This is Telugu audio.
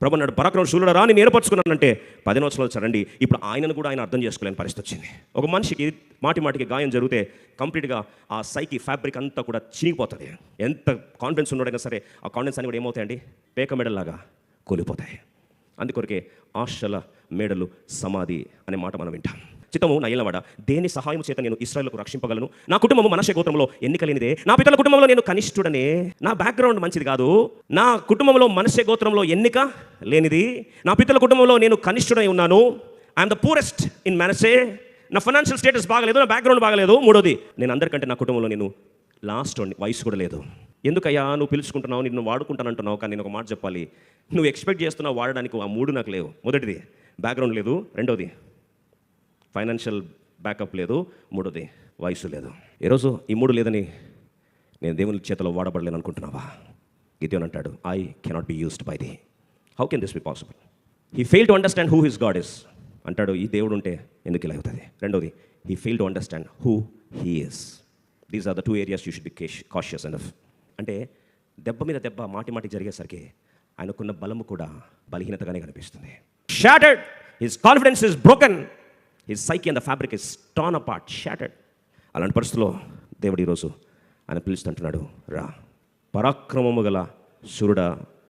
ప్రభు అన్నాడు, పరాక్రమ శూరుడా రా, నేను ఏర్పరచుకున్నానంటే 15 సంవత్సరాలు వచ్చారండి. ఇప్పుడు ఆయనను కూడా ఆయన అర్థం చేసుకోలేని పరిస్థితి వచ్చింది. ఒక మనిషికి మాటికి గాయం జరిగితే కంప్లీట్గా ఆ సైకి ఫ్యాబ్రిక్ అంతా కూడా చినిగిపోతుంది. ఎంత కాన్ఫిడెన్స్ ఉన్నాడైనా సరే ఆ కాన్ఫిడెన్స్ అన్ని కూడా ఏమవుతాయండి, పేక మెడల్లాగా కూలిపోతాయి. అందుకొరకే ఆశల మేడలు సమాధి అనే మాట మనం వింటాం. చిత్తము నా ఏలవాడ, దేని సహాయం చేత నేను ఇశ్రాయేలుకు రక్షింపగలను? నా కుటుంబము మనష్షే గోత్రంలో ఎన్నిక లేనిదే, నా పితల కుటుంబంలో నేను కనిష్ఠుడనే. నా బ్యాక్గ్రౌండ్ మంచిది కాదు. నా కుటుంబంలో మనష్షే గోత్రంలో ఎన్నిక లేనిది, నా పితల కుటుంబంలో నేను కనిష్ఠుడై ఉన్నాను. ఐఎమ్ ద పూరెస్ట్ ఇన్ మనష్షే. నా ఫైనాన్షియల్ స్టేటస్ బాగలేదు, నా బ్యాక్గ్రౌండ్ బాగలేదు. మూడోది, నేను అందరికంటే నా కుటుంబంలో నేను లాస్ట్ వయసు కూడా లేదు. ఎందుకయ్యా నువ్వు పిలుచుకుంటున్నావు, నిన్ను వాడుకుంటానంటున్నావు? కానీ నేను ఒక మాట చెప్పాలి, నువ్వు ఎక్స్పెక్ట్ చేస్తున్నావు వాడడానికి ఆ 3 నాకు లేవు. మొదటిది బ్యాక్గ్రౌండ్ లేదు, రెండోది ఫైనాన్షియల్ బ్యాకప్ లేదు, మూడోది వయసు లేదు. ఈరోజు ఈ 3 లేదని నేను దేవుని చేతిలో వాడబడలేను అనుకుంటున్నావా? గిద్యోను అంటాడు, I cannot be used by the. How can this be possible? He fail to understand who his God is అంటాడు. ఈ దేవుడు ఉంటే ఎందుకు ఇలా అవుతుంది? రెండోది, he fail to understand who he is. These are the 2 areas you should be cautious enough. అంటే దెబ్బ మీద దెబ్బ మాటి జరిగేసరికి ఆయనకున్న బలము కూడా బలహీనతగానే కనిపిస్తుంది. Shattered, his confidence is broken, his psyche and the fabric is torn apart, shattered. అలాంటి పరిస్థితుల్లో దేవుడు ఈరోజు ఆయన పిలుస్తుంటున్నాడు, రా పరాక్రమము గల శూరుడా